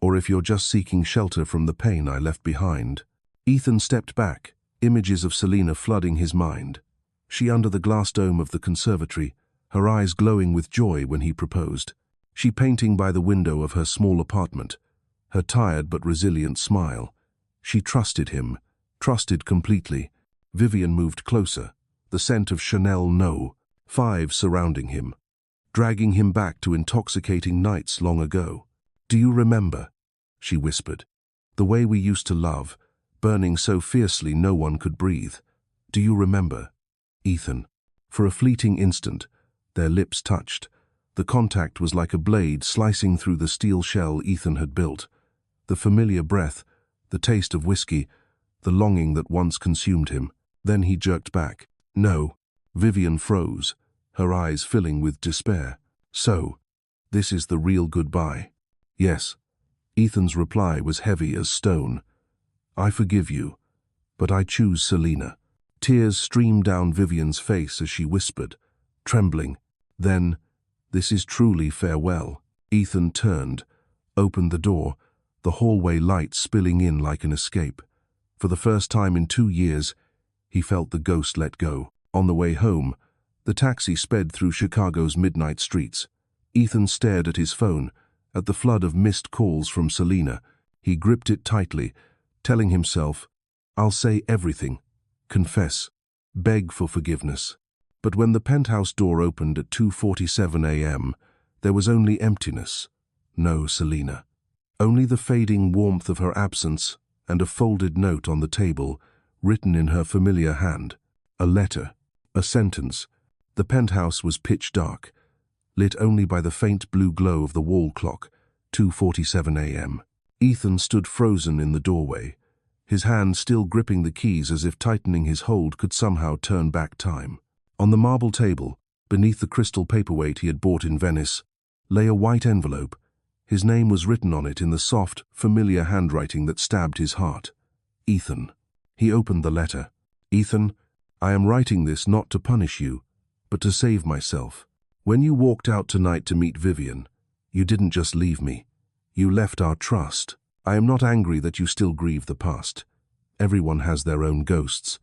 or if you're just seeking shelter from the pain I left behind. Ethan stepped back, images of Selena flooding his mind. She under the glass dome of the conservatory, her eyes glowing with joy when he proposed. She painting by the window of her small apartment, her tired but resilient smile. She trusted him, trusted completely. Vivian moved closer, the scent of Chanel No. 5 surrounding him, dragging him back to intoxicating nights long ago. "Do you remember?" she whispered. "The way we used to love, burning so fiercely no one could breathe. Do you remember?" Ethan. For a fleeting instant, their lips touched. The contact was like a blade slicing through the steel shell Ethan had built. The familiar breath, the taste of whiskey, the longing that once consumed him. Then he jerked back. "No." Vivian froze, her eyes filling with despair. "So, this is the real goodbye?" "Yes." Ethan's reply was heavy as stone. "I forgive you, but I choose Selena." Tears streamed down Vivian's face as she whispered, trembling. "Then, this is truly farewell." Ethan turned, opened the door, the hallway light spilling in like an escape. For the first time in 2 years, he felt the ghost let go. On the way home, the taxi sped through Chicago's midnight streets. Ethan stared at his phone, at the flood of missed calls from Selena. He gripped it tightly, telling himself, "I'll say everything, confess, beg for forgiveness." But when the penthouse door opened at 2:47 a.m., there was only emptiness. No Selena. Only the fading warmth of her absence and a folded note on the table, written in her familiar hand. A letter, a sentence. The penthouse was pitch dark, lit only by the faint blue glow of the wall clock, 2:47 a.m. Ethan stood frozen in the doorway, his hand still gripping the keys as if tightening his hold could somehow turn back time. On the marble table, beneath the crystal paperweight he had bought in Venice, lay a white envelope. His name was written on it in the soft, familiar handwriting that stabbed his heart. Ethan. He opened the letter. "Ethan, I am writing this not to punish you, but to save myself. When you walked out tonight to meet Vivian, you didn't just leave me. You left our trust. I am not angry that you still grieve the past. Everyone has their own ghosts.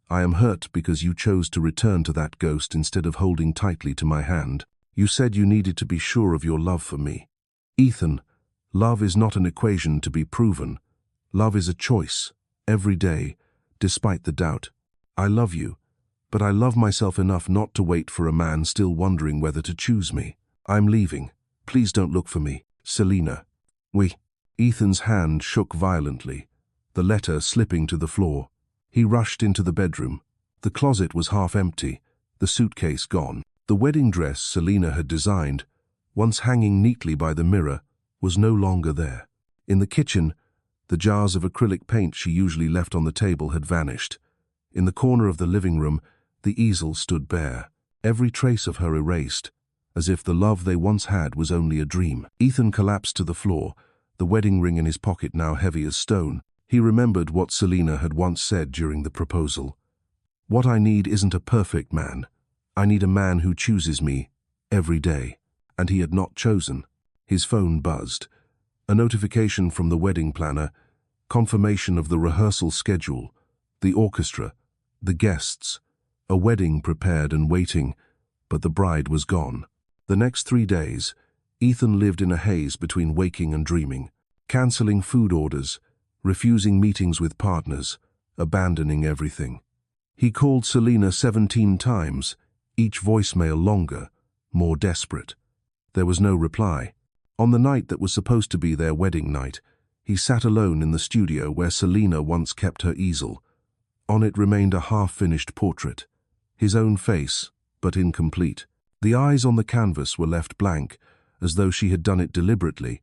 I am hurt because you chose to return to that ghost instead of holding tightly to my hand. You said you needed to be sure of your love for me. Ethan, love is not an equation to be proven. Love is a choice, every day, despite the doubt. I love you, but I love myself enough not to wait for a man still wondering whether to choose me. I'm leaving. Please don't look for me. Selena." Ethan's hand shook violently, the letter slipping to the floor. He rushed into the bedroom. The closet was half empty, the suitcase gone. The wedding dress Selena had designed, once hanging neatly by the mirror, was no longer there. In the kitchen, the jars of acrylic paint she usually left on the table had vanished. In the corner of the living room, the easel stood bare, every trace of her erased, as if the love they once had was only a dream. Ethan collapsed to the floor, the wedding ring in his pocket now heavy as stone. He remembered what Selena had once said during the proposal. "What I need isn't a perfect man. I need a man who chooses me every day." And he had not chosen. His phone buzzed. A notification from the wedding planner, confirmation of the rehearsal schedule, the orchestra, the guests, a wedding prepared and waiting, but the bride was gone. The next 3 days, Ethan lived in a haze between waking and dreaming. cancelling food orders, refusing meetings with partners, abandoning everything. He called Selena 17 times, each voicemail longer, more desperate. There was no reply. On the night that was supposed to be their wedding night, he sat alone in the studio where Selena once kept her easel. On it remained a half-finished portrait. His own face, but incomplete. The eyes on the canvas were left blank, as though she had done it deliberately,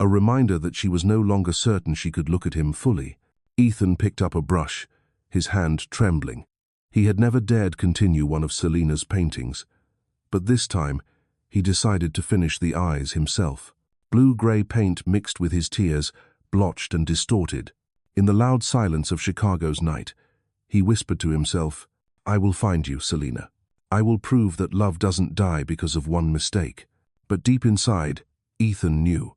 a reminder that she was no longer certain she could look at him fully. Ethan picked up a brush, his hand trembling. He had never dared continue one of Selena's paintings, but this time he decided to finish the eyes himself. Blue-gray paint mixed with his tears, blotched and distorted. In the loud silence of Chicago's night, he whispered to himself, "I will find you, Selena. I will prove that love doesn't die because of one mistake." But deep inside, Ethan knew.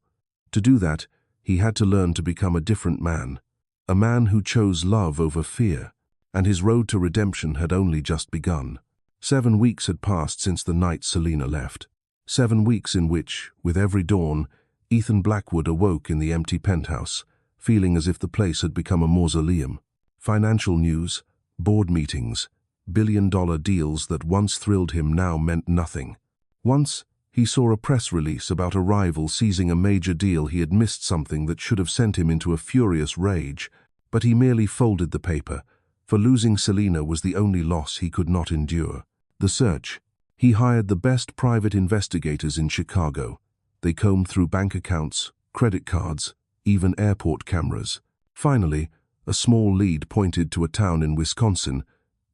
To do that, he had to learn to become a different man, a man who chose love over fear, and his road to redemption had only just begun. 7 weeks had passed since the night Selena left. 7 weeks in which, with every dawn, Ethan Blackwood awoke in the empty penthouse, feeling as if the place had become a mausoleum. Financial news, board meetings, billion-dollar deals that once thrilled him now meant nothing. Once, he saw a press release about a rival seizing a major deal. He had missed something that should have sent him into a furious rage, but he merely folded the paper, for losing Selena was the only loss he could not endure. The search. He hired the best private investigators in Chicago. They combed through bank accounts, credit cards, even airport cameras. Finally, a small lead pointed to a town in Wisconsin,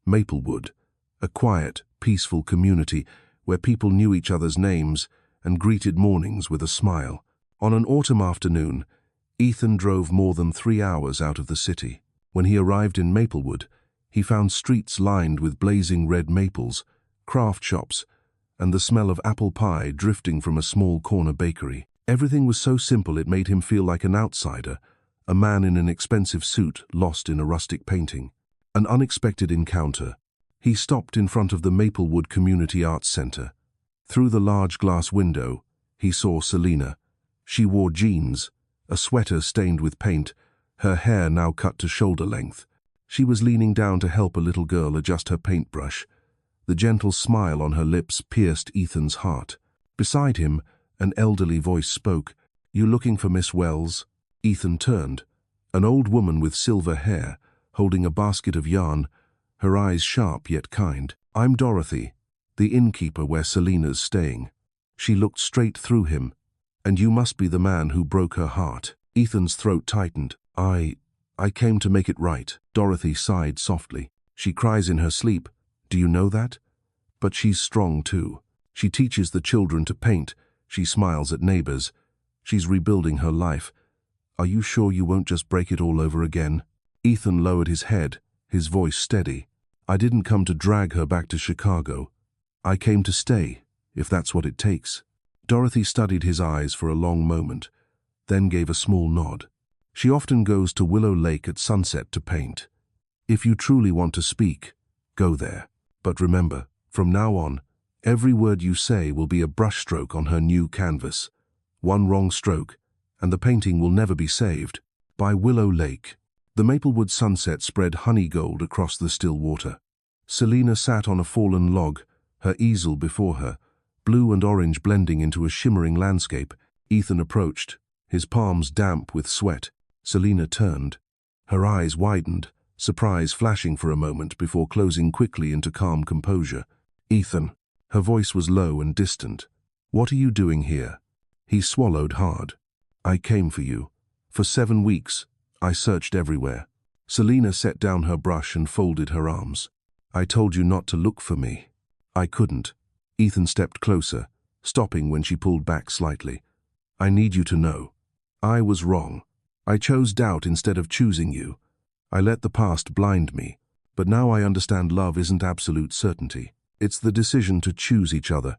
Maplewood, a quiet, peaceful community where people knew each other's names and greeted mornings with a smile. On an autumn afternoon, Ethan drove more than 3 hours out of the city. When he arrived in Maplewood, he found streets lined with blazing red maples, craft shops, and the smell of apple pie drifting from a small corner bakery. Everything was so simple it made him feel like an outsider, a man in an expensive suit lost in a rustic painting. An unexpected encounter. He stopped in front of the Maplewood Community Arts Center. Through the large glass window, he saw Selena. She wore jeans, a sweater stained with paint, her hair now cut to shoulder length. She was leaning down to help a little girl adjust her paintbrush. The gentle smile on her lips pierced Ethan's heart. Beside him, an elderly voice spoke. "You looking for Miss Wells?" Ethan turned. An old woman with silver hair, holding a basket of yarn, her eyes sharp yet kind. "I'm Dorothy, the innkeeper where Selena's staying." She looked straight through him. "And you must be the man who broke her heart." Ethan's throat tightened. I came to make it right." Dorothy sighed softly. "She cries in her sleep. Do you know that? But she's strong too. She teaches the children to paint. She smiles at neighbors. She's rebuilding her life. Are you sure you won't just break it all over again?" Ethan lowered his head, his voice steady. "I didn't come to drag her back to Chicago. I came to stay, if that's what it takes." Dorothy studied his eyes for a long moment, then gave a small nod. "She often goes to Willow Lake at sunset to paint. If you truly want to speak, go there. But remember, from now on, every word you say will be a brushstroke on her new canvas. One wrong stroke, and the painting will never be saved." By Willow Lake, the Maplewood sunset spread honey gold across the still water. Selena sat on a fallen log, her easel before her, blue and orange blending into a shimmering landscape. Ethan approached, his palms damp with sweat. Selena turned. Her eyes widened, surprise flashing for a moment before closing quickly into calm composure. "Ethan." Her voice was low and distant. "What are you doing here?" He swallowed hard. "I came for you. For 7 weeks, I searched everywhere." Selena set down her brush and folded her arms. "I told you not to look for me. I couldn't." Ethan stepped closer, stopping when she pulled back slightly. "I need you to know. I was wrong. I chose doubt instead of choosing you. I let the past blind me. But now I understand love isn't absolute certainty. It's the decision to choose each other,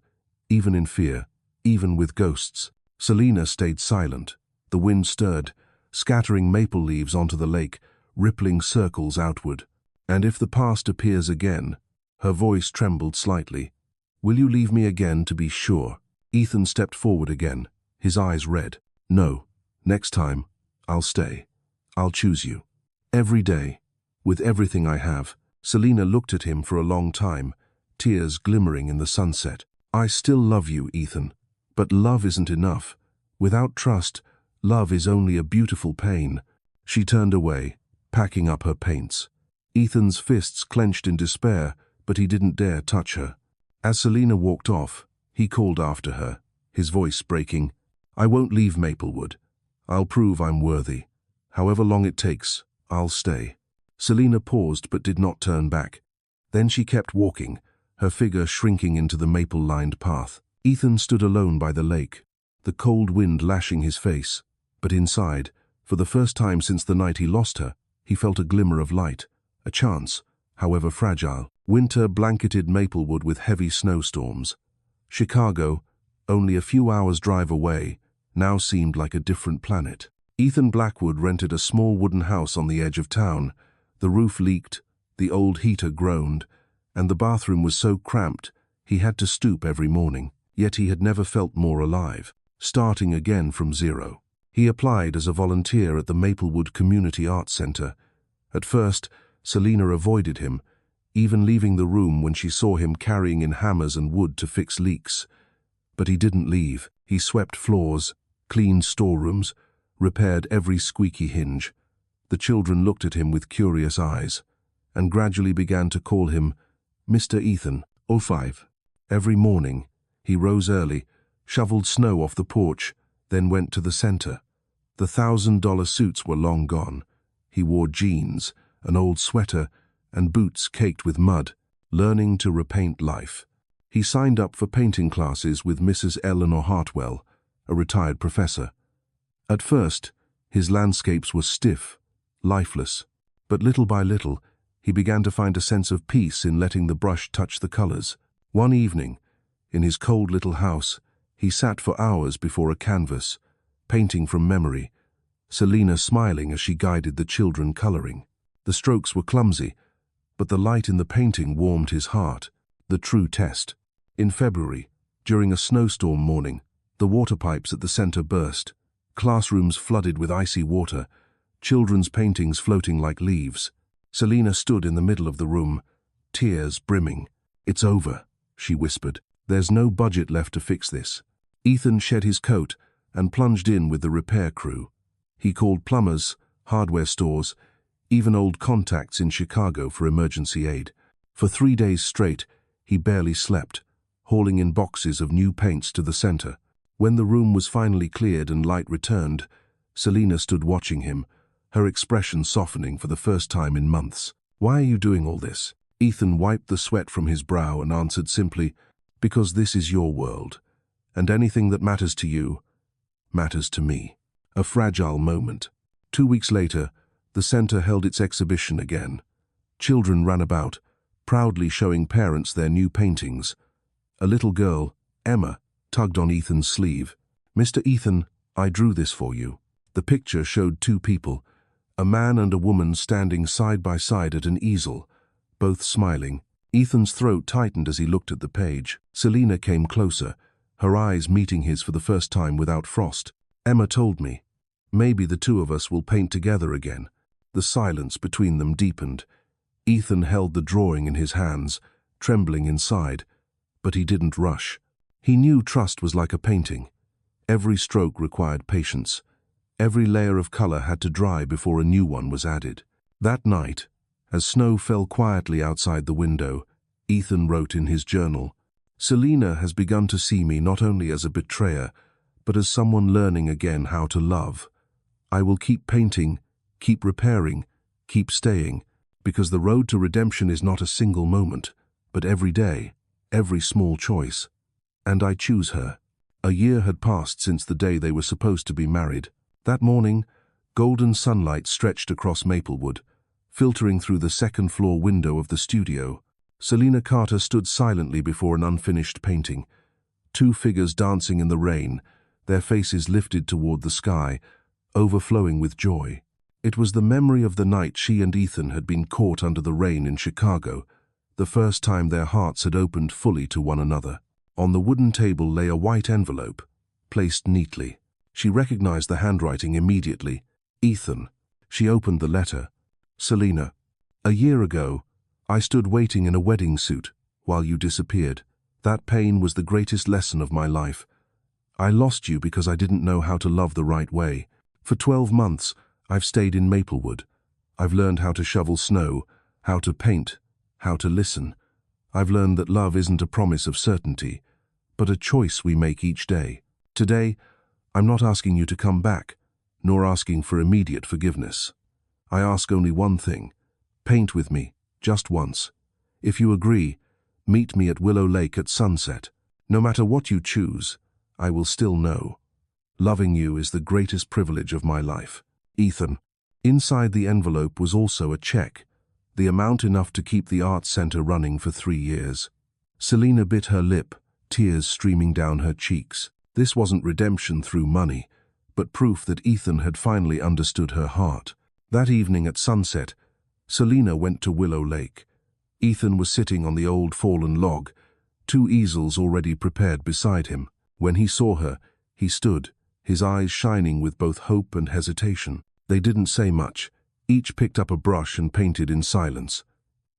even in fear, even with ghosts." Selena stayed silent. The wind stirred, scattering maple leaves onto the lake, rippling circles outward. "And if the past appears again," her voice trembled slightly, "will you leave me again to be sure?" Ethan stepped forward again, his eyes red. "No, Next time, I'll stay. I'll choose you. Every day, with everything I have. Selena looked at him for a long time, tears glimmering in the sunset. I still love you, Ethan. But love isn't enough. Without trust, love is only a beautiful pain. She turned away, packing up her paints. Ethan's fists clenched in despair, but he didn't dare touch her. As Selena walked off, he called after her, his voice breaking. I won't leave Maplewood. I'll prove I'm worthy. However long it takes, I'll stay. Selena paused but did not turn back. Then she kept walking, her figure shrinking into the maple-lined path. Ethan stood alone by the lake, the cold wind lashing his face. But inside, for the first time since the night he lost her, he felt a glimmer of light, a chance, however fragile. Winter blanketed Maplewood with heavy snowstorms. Chicago, only a few hours' drive away, now seemed like a different planet. Ethan Blackwood rented a small wooden house on the edge of town. The roof leaked, the old heater groaned, and the bathroom was so cramped he had to stoop every morning. Yet he had never felt more alive, starting again from zero. He applied as a volunteer at the Maplewood Community Arts Center. At first, Selena avoided him, even leaving the room when she saw him carrying in hammers and wood to fix leaks. But he didn't leave. He swept floors, cleaned storerooms, repaired every squeaky hinge. The children looked at him with curious eyes, and gradually began to call him Mr. Ethan. 05. Every morning, he rose early, shoveled snow off the porch, then went to the center. The $1,000 suits were long gone. He wore jeans, an old sweater, and boots caked with mud, learning to repaint life. He signed up for painting classes with Mrs. Eleanor Hartwell, a retired professor. At first, his landscapes were stiff, lifeless, but little by little, he began to find a sense of peace in letting the brush touch the colors. One evening, in his cold little house, he sat for hours before a canvas, painting from memory, Selena smiling as she guided the children coloring. The strokes were clumsy, but the light in the painting warmed his heart, the true test. In February, during a snowstorm morning, the water pipes at the center burst, classrooms flooded with icy water, children's paintings floating like leaves. Selena stood in the middle of the room, tears brimming. It's over, she whispered. There's no budget left to fix this. Ethan shed his coat and plunged in with the repair crew. He called plumbers, hardware stores, even old contacts in Chicago for emergency aid. For 3 days straight, he barely slept, hauling in boxes of new paints to the center. When the room was finally cleared and light returned, Selena stood watching him, her expression softening for the first time in months. Why are you doing all this? Ethan wiped the sweat from his brow and answered simply, because this is your world, and anything that matters to you matters to me. A fragile moment. 2 weeks later, the center held its exhibition again. Children ran about, proudly showing parents their new paintings. A little girl, Emma, tugged on Ethan's sleeve. Mr. Ethan, I drew this for you. The picture showed 2 people, a man and a woman standing side by side at an easel, both smiling. Ethan's throat tightened as he looked at the page. Selena came closer, her eyes meeting his for the first time without frost. Emma told me, maybe the 2 of us will paint together again. The silence between them deepened. Ethan held the drawing in his hands, trembling inside, but he didn't rush. He knew trust was like a painting. Every stroke required patience. Every layer of color had to dry before a new one was added. That night, as snow fell quietly outside the window, Ethan wrote in his journal, Selena has begun to see me not only as a betrayer, but as someone learning again how to love. I will keep painting, keep repairing, keep staying, because the road to redemption is not a single moment, but every day, every small choice. And I choose her. A year had passed since the day they were supposed to be married. That morning, golden sunlight stretched across Maplewood, filtering through the second-floor window of the studio. Selena Carter stood silently before an unfinished painting. 2 figures dancing in the rain, their faces lifted toward the sky, overflowing with joy. It was the memory of the night she and Ethan had been caught under the rain in Chicago, the first time their hearts had opened fully to one another. On the wooden table lay a white envelope, placed neatly. She recognized the handwriting immediately. Ethan. She opened the letter. Selena. A year ago, I stood waiting in a wedding suit while you disappeared. That pain was the greatest lesson of my life. I lost you because I didn't know how to love the right way. For 12 months, I've stayed in Maplewood. I've learned how to shovel snow, how to paint, how to listen. I've learned that love isn't a promise of certainty, but a choice we make each day. Today, I'm not asking you to come back, nor asking for immediate forgiveness. I ask only one thing. Paint with me, just once. If you agree, meet me at Willow Lake at sunset. No matter what you choose, I will still know. Loving you is the greatest privilege of my life. Ethan. Inside the envelope was also a check, the amount enough to keep the art center running for 3 years. Selena bit her lip, tears streaming down her cheeks. This wasn't redemption through money, but proof that Ethan had finally understood her heart. That evening at sunset, Selena went to Willow Lake. Ethan was sitting on the old fallen log, 2 easels already prepared beside him. When he saw her, he stood, his eyes shining with both hope and hesitation. They didn't say much. Each picked up a brush and painted in silence.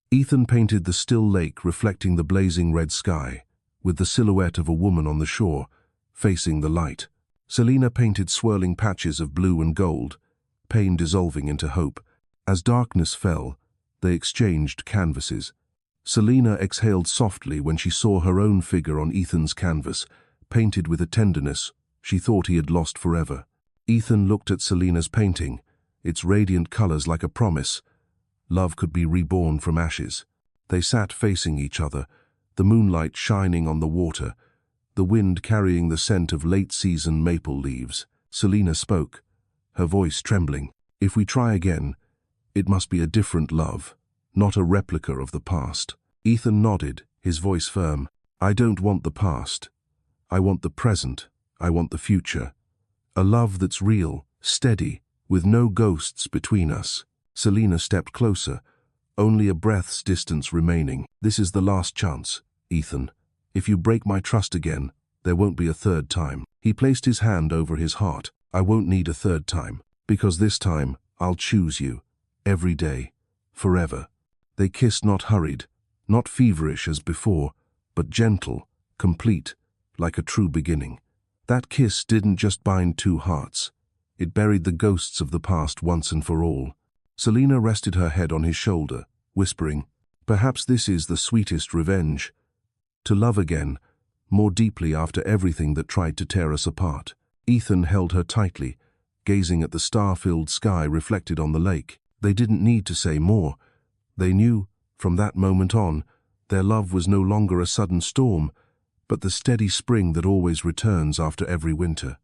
Ethan painted the still lake reflecting the blazing red sky, with the silhouette of a woman on the shore, facing the light. Selena painted swirling patches of blue and gold, pain dissolving into hope. As darkness fell, they exchanged canvases. Selena exhaled softly when she saw her own figure on Ethan's canvas, painted with a tenderness she thought he had lost forever. Ethan looked at Selena's painting, its radiant colors like a promise. Love could be reborn from ashes. They sat facing each other, the moonlight shining on the water, the wind carrying the scent of late-season maple leaves. Selena spoke, her voice trembling. If we try again, it must be a different love, not a replica of the past. Ethan nodded, his voice firm. I don't want the past. I want the present. I want the future. A love that's real, steady, with no ghosts between us. Selena stepped closer, only a breath's distance remaining. This is the last chance, Ethan. If you break my trust again, there won't be a third time. He placed his hand over his heart. I won't need a third time, because this time I'll choose you, every day, forever. They kissed, not hurried, not feverish as before, but gentle, complete, like a true beginning. That kiss didn't just bind 2 hearts. It buried the ghosts of the past once and for all. Selena rested her head on his shoulder, whispering, perhaps this is the sweetest revenge. To love again, more deeply after everything that tried to tear us apart. Ethan held her tightly, gazing at the star-filled sky reflected on the lake. They didn't need to say more. They knew, from that moment on, their love was no longer a sudden storm, but the steady spring that always returns after every winter.